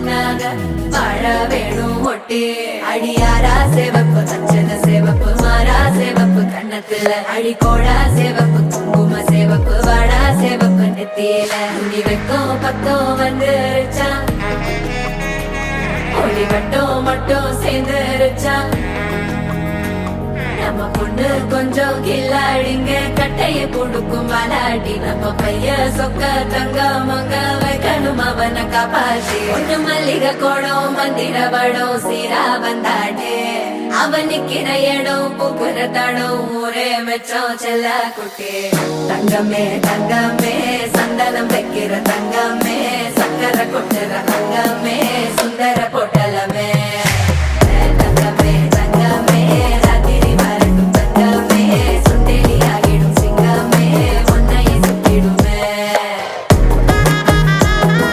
நாங்க வாழ வேணும் ஒட்டி. அடியாரா சிவப்பு தச்சன சிவப்பு மாறா சிவப்பு கண்ணத்துல அடிக்கோடா சிவப்பு குங்கும சிவப்பு வாடா சிவப்பு நெத்தியில துணி வைக்கும் பக்கம் வந்துருச்சா ஒளி மட்டும் சேர்ந்துருச்சா. நம்ம பொண்ணு கொஞ்சம் கில்லாடிங்க கட்டைய கொடுக்கும் வாலாட்டி நம்ம பைய சொக்க தங்க மங்க வைக்கணும் அவனை காப்பாத்தி. ஒண்ணு மல்லிகை கோடம் மந்திர வடம் சீரா வந்தாடே அவன் நிக்கிற இடம் பூக்குற தடம் ஊரே மெச்சம் செல்ல குட்டி. தங்கமே தங்கமே சந்தனம் வைக்கிற தங்கமே சக்கரை கொட்டுற